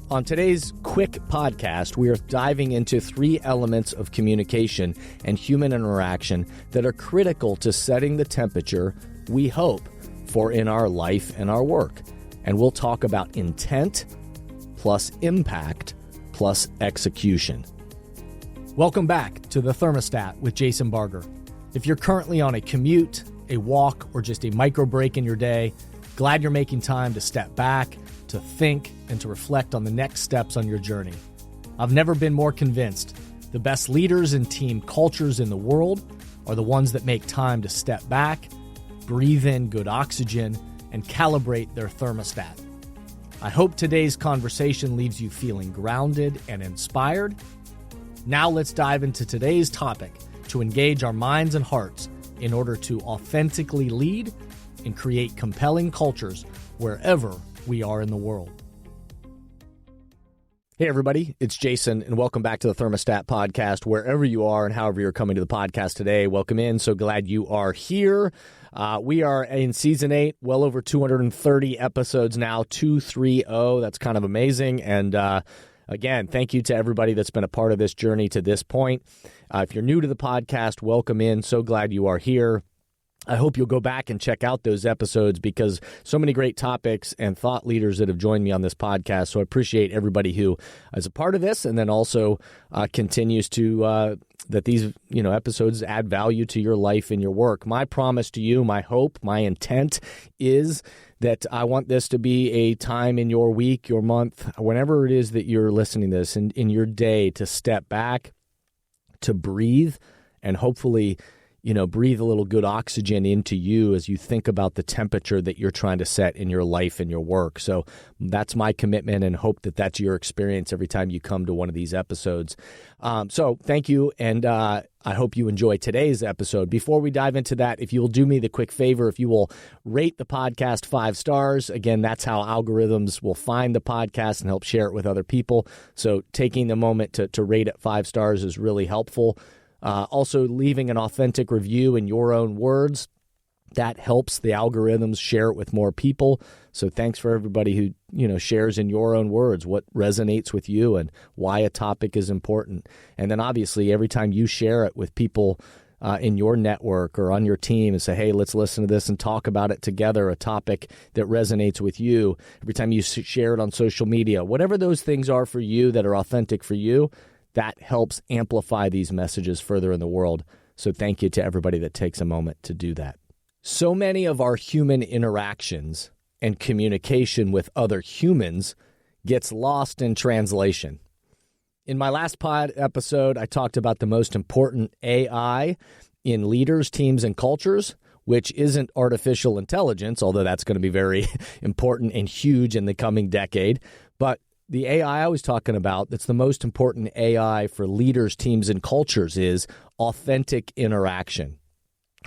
On today's quick podcast, we are diving into 3 elements of communication and human interaction that are critical to setting the temperature we hope for in our life and our work. And we'll talk about intent plus impact plus execution. Welcome back to the Thermostat with Jason Barger. If you're currently on a commute, a walk, or just a micro break in your day, glad you're making time to step back, to think, and to reflect on the next steps on your journey. I've never been more convinced the best leaders and team cultures in the world are the ones that make time to step back, breathe in good oxygen, and calibrate their thermostat. I hope today's conversation leaves you feeling grounded and inspired. Now let's dive into today's topic to engage our minds and hearts in order to authentically lead and create compelling cultures wherever we are in the world. Hey, everybody, it's Jason, and welcome back to the Thermostat Podcast, wherever you are and however you're coming to the podcast today. Welcome in. So glad you are here. We are in Season 8, well over 230 episodes now, 230. That's kind of amazing. And again, thank you to everybody that's been a part of this journey to this point. If you're new to the podcast, welcome in. So glad you are here. I hope you'll go back and check out those episodes because so many great topics and thought leaders that have joined me on this podcast. So I appreciate everybody who is a part of this and then also continues to that these episodes add value to your life and your work. My promise to you, my hope, my intent is that I want this to be a time in your week, your month, whenever it is that you're listening to this, in your day to step back, to breathe, and hopefully breathe a little good oxygen into you as you think about the temperature that you're trying to set in your life and your work. So that's my commitment and hope that that's your experience every time you come to one of these episodes. So thank you, and I hope you enjoy today's episode. Before we dive into that, if you will do me the quick favor, if you will rate the podcast 5 stars. Again, that's how algorithms will find the podcast and help share it with other people. So taking the moment to rate it 5 stars is really helpful. Also, leaving an authentic review in your own words, that helps the algorithms share it with more people. So thanks for everybody who shares in your own words what resonates with you and why a topic is important. And then obviously every time you share it with people in your network or on your team and say, hey, let's listen to this and talk about it together, a topic that resonates with you. Every time you share it on social media, whatever those things are for you that are authentic for you, that helps amplify these messages further in the world. So thank you to everybody that takes a moment to do that. So many of our human interactions and communication with other humans gets lost in translation. In my last pod episode, I talked about the most important AI in leaders, teams, and cultures, which isn't artificial intelligence, although that's going to be very important and huge in the coming decade. But the AI I was talking about that's the most important AI for leaders, teams, and cultures is authentic interaction.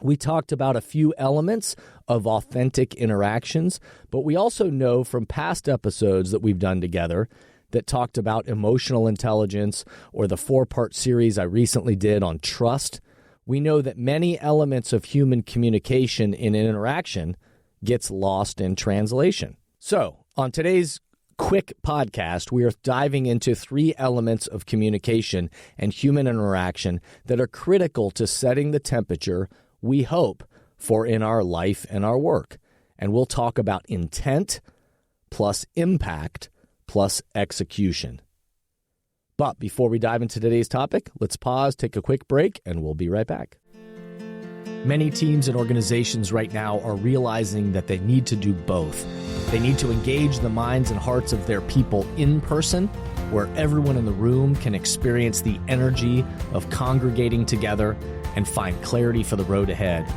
We talked about a few elements of authentic interactions, but we also know from past episodes that we've done together that talked about emotional intelligence or the 4-part series I recently did on trust. We know that many elements of human communication in an interaction gets lost in translation. So on today's quick podcast, we are diving into 3 elements of communication and human interaction that are critical to setting the temperature we hope for in our life and our work. And we'll talk about intent plus impact plus execution. But before we dive into today's topic, let's pause, take a quick break, and we'll be right back. Many teams and organizations right now are realizing that they need to do both. They need to engage the minds and hearts of their people in person, where everyone in the room can experience the energy of congregating together and find clarity for the road ahead.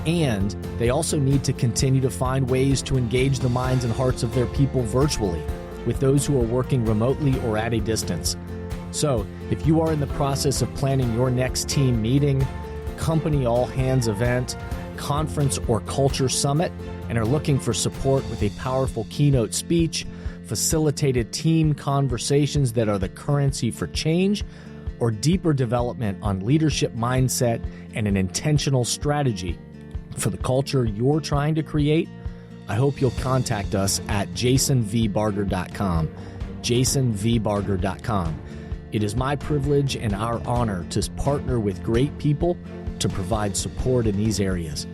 And they also need to continue to find ways to engage the minds and hearts of their people virtually, with those who are working remotely or at a distance. So, if you are in the process of planning your next team meeting, company all-hands event, conference, or culture summit, and are looking for support with a powerful keynote speech, facilitated team conversations that are the currency for change, or deeper development on leadership mindset and an intentional strategy for the culture you're trying to create, I hope you'll contact us at jasonvbarger.com. jasonvbarger.com. It is my privilege and our honor to partner with great people to provide support in these areas.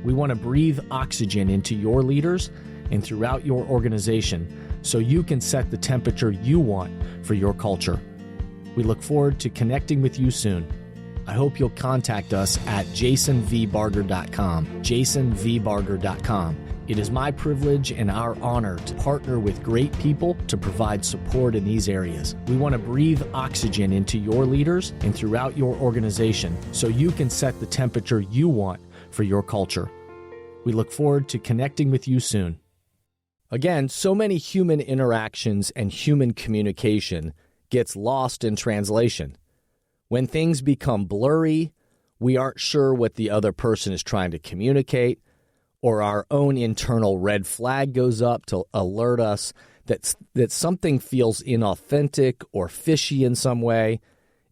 We want to breathe oxygen into your leaders and throughout your organization so you can set the temperature you want for your culture. We look forward to connecting with you soon. I hope you'll contact us at jasonvbarger.com, jasonvbarger.com. It is my privilege and our honor to partner with great people to provide support in these areas. We want to breathe oxygen into your leaders and throughout your organization so you can set the temperature you want for your culture. We look forward to connecting with you soon. Again, so many human interactions and human communication gets lost in translation. When things become blurry, we aren't sure what the other person is trying to communicate, or our own internal red flag goes up to alert us that something feels inauthentic or fishy in some way.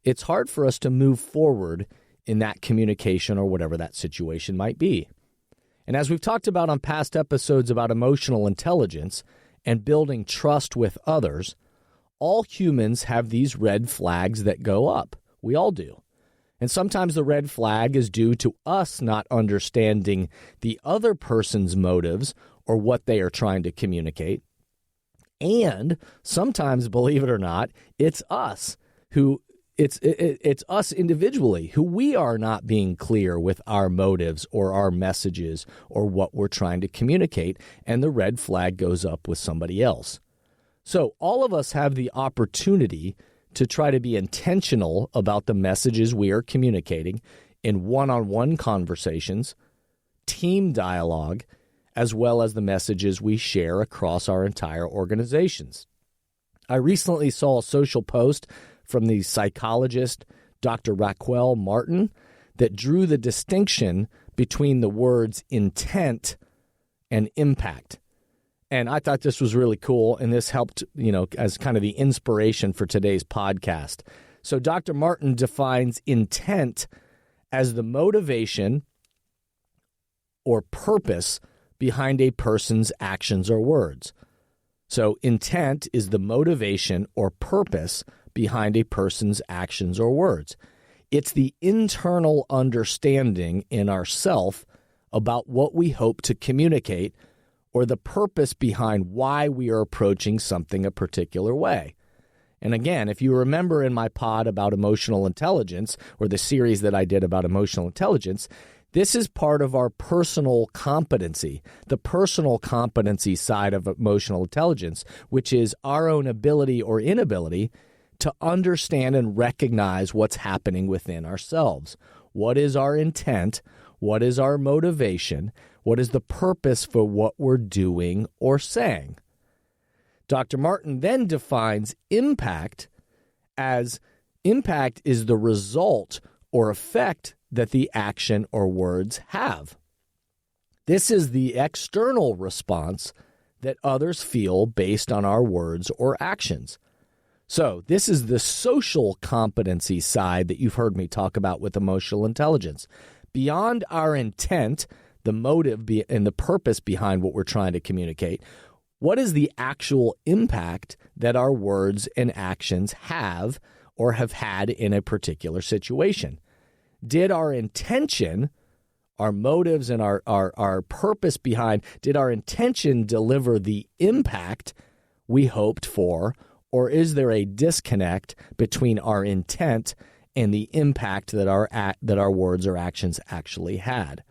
It's hard for us to move forward in that communication or whatever that situation might be. And as we've talked about on past episodes about emotional intelligence and building trust with others, all humans have these red flags that go up. We all do. And sometimes the red flag is due to us not understanding the other person's motives or what they are trying to communicate. And sometimes, believe it or not, it's us who it's us individually who we are not being clear with our motives or our messages or what we're trying to communicate, and the red flag goes up with somebody else. So all of us have the opportunity to try to be intentional about the messages we are communicating in one-on-one conversations, team dialogue, as well as the messages we share across our entire organizations. I recently saw a social post from the psychologist Dr. Raquel Martin that drew the distinction between the words intent and impact. And I thought this was really cool, and this helped, as kind of the inspiration for today's podcast. So Dr. Martin defines intent as the motivation or purpose behind a person's actions or words. So intent is the motivation or purpose behind a person's actions or words. It's the internal understanding in ourself about what we hope to communicate or the purpose behind why we are approaching something a particular way. And again, if you remember in my pod about emotional intelligence, or the series that I did about emotional intelligence, this is part of our personal competency, the personal competency side of emotional intelligence, which is our own ability or inability to understand and recognize what's happening within ourselves. What is our intent? What is our motivation? What is the purpose for what we're doing or saying? Dr. Martin then defines impact as impact is the result or effect that the action or words have. This is the external response that others feel based on our words or actions. So this is the social competency side that you've heard me talk about with emotional intelligence. Beyond our intent, the motive and the purpose behind what we're trying to communicate, what is the actual impact that our words and actions have or have had in a particular situation? Did our intention, our motives and our purpose behind, did our intention deliver the impact we hoped for, or is there a disconnect between our intent and the impact that our words or actions actually had?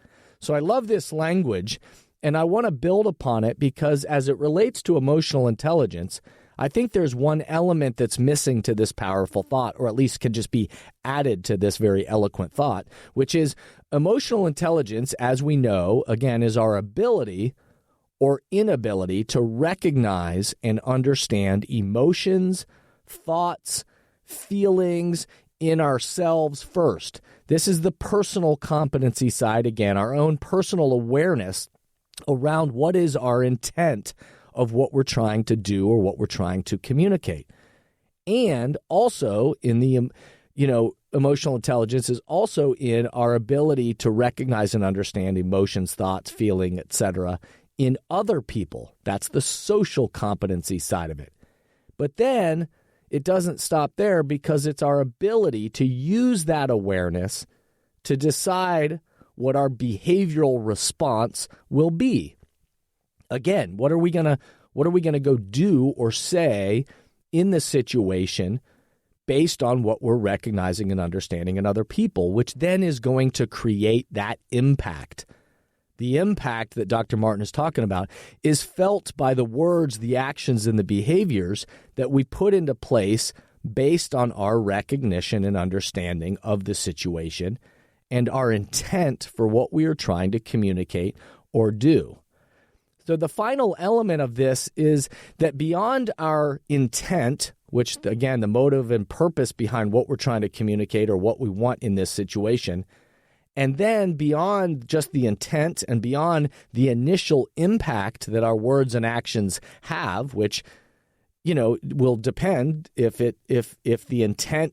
So I love this language, and I want to build upon it because as it relates to emotional intelligence, I think there's one element that's missing to this powerful thought, or at least can just be added to this very eloquent thought, which is emotional intelligence, as we know, again, is our ability or inability to recognize and understand emotions, thoughts, feelings in ourselves first. This is the personal competency side, again, our own personal awareness around what is our intent of what we're trying to do or what we're trying to communicate. And also in the, emotional intelligence is also in our ability to recognize and understand emotions, thoughts, feeling, etc. in other people. That's the social competency side of it. But then it doesn't stop there, because it's our ability to use that awareness to decide what our behavioral response will be. Again, what are we going to go do or say in the situation based on what we're recognizing and understanding in other people, which then is going to create that impact. The impact that Dr. Martin is talking about is felt by the words, the actions, and the behaviors that we put into place based on our recognition and understanding of the situation and our intent for what we are trying to communicate or do. So the final element of this is that beyond our intent, which, again, the motive and purpose behind what we're trying to communicate or what we want in this situation, and then beyond just the intent and beyond the initial impact that our words and actions have, which, will depend if the intent,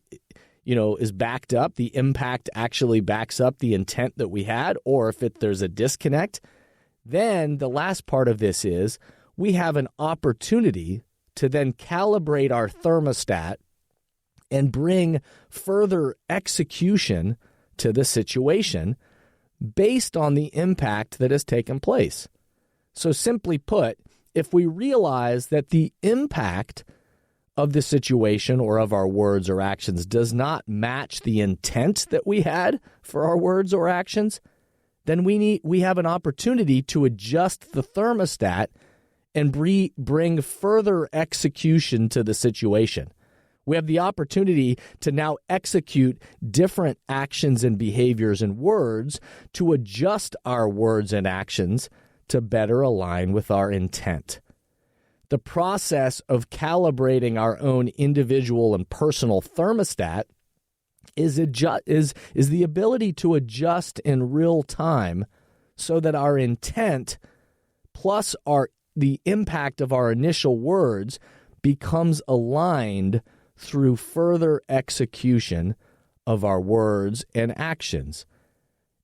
is backed up, the impact actually backs up the intent that we had, or if there's a disconnect. Then the last part of this is we have an opportunity to then calibrate our thermostat and bring further execution to the situation based on the impact that has taken place. So simply put, if we realize that the impact of the situation or of our words or actions does not match the intent that we had for our words or actions, then we have an opportunity to adjust the thermostat and bring further execution to the situation. We have the opportunity to now execute different actions and behaviors and words to adjust our words and actions to better align with our intent. The process of calibrating our own individual and personal thermostat is the ability to adjust in real time so that our intent plus the impact of our initial words becomes aligned through further execution of our words and actions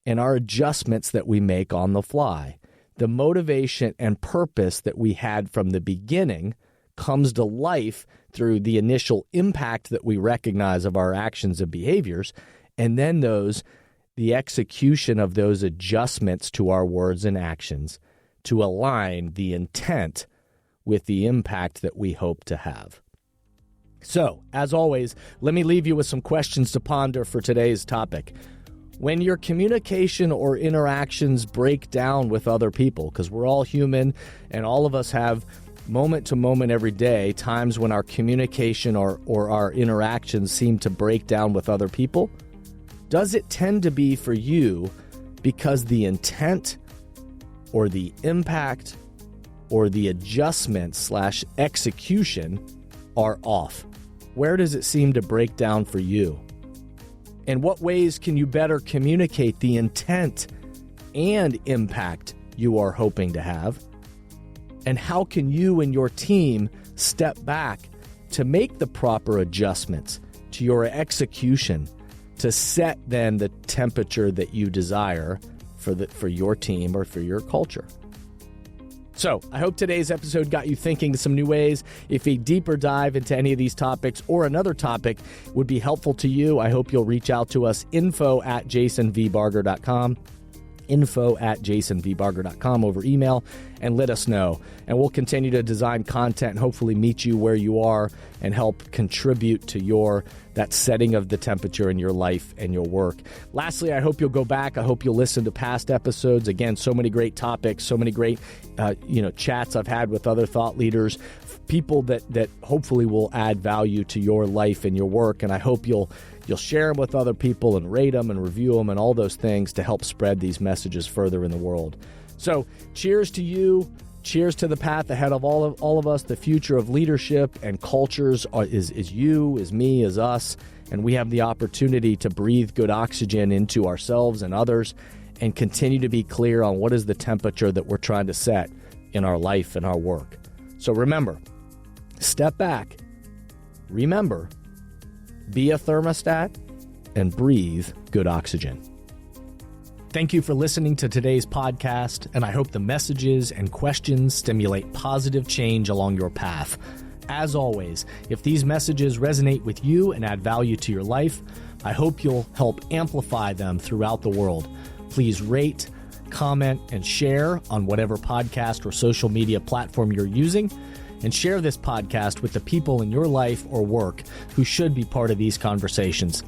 and our adjustments that we make on the fly. The motivation and purpose that we had from the beginning comes to life through the initial impact that we recognize of our actions and behaviors, and then the execution of those adjustments to our words and actions to align the intent with the impact that we hope to have. So, as always, let me leave you with some questions to ponder for today's topic. When your communication or interactions break down with other people, because we're all human and all of us have moment to moment every day times when our communication or our interactions seem to break down with other people, does it tend to be for you because the intent or the impact or the adjustment/execution are off? Where does it seem to break down for you? In what ways can you better communicate the intent and impact you are hoping to have? And how can you and your team step back to make the proper adjustments to your execution to set then the temperature that you desire for your team or for your culture? So I hope today's episode got you thinking some new ways. If a deeper dive into any of these topics or another topic would be helpful to you, I hope you'll reach out to us, info@jasonvbarger.com, info@jasonvbarger.com over email, and let us know. And we'll continue to design content and hopefully meet you where you are and help contribute to that setting of the temperature in your life and your work. Lastly, I hope you'll go back. I hope you'll listen to past episodes. Again, so many great topics, so many great chats I've had with other thought leaders, people that hopefully will add value to your life and your work. And I hope you'll share them with other people and rate them and review them and all those things to help spread these messages further in the world. So cheers to you. Cheers to the path ahead of all of us. The future of leadership and cultures is you, is me, is us. And we have the opportunity to breathe good oxygen into ourselves and others and continue to be clear on what is the temperature that we're trying to set in our life and our work. So remember, step back. Remember, be a thermostat and breathe good oxygen. Thank you for listening to today's podcast, and I hope the messages and questions stimulate positive change along your path. As always, if these messages resonate with you and add value to your life, I hope you'll help amplify them throughout the world. Please rate, comment, and share on whatever podcast or social media platform you're using, and share this podcast with the people in your life or work who should be part of these conversations.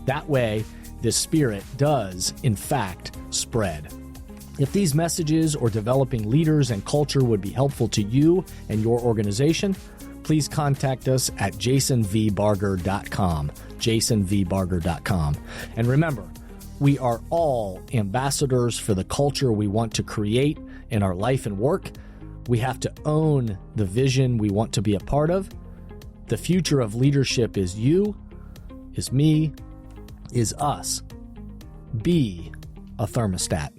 That way, this spirit does, in fact, spread. If these messages or developing leaders and culture would be helpful to you and your organization, please contact us at jasonvbarger.com, jasonvbarger.com. And remember, we are all ambassadors for the culture we want to create in our life and work. We have to own the vision we want to be a part of. The future of leadership is you, is me, is us. Be a thermostat.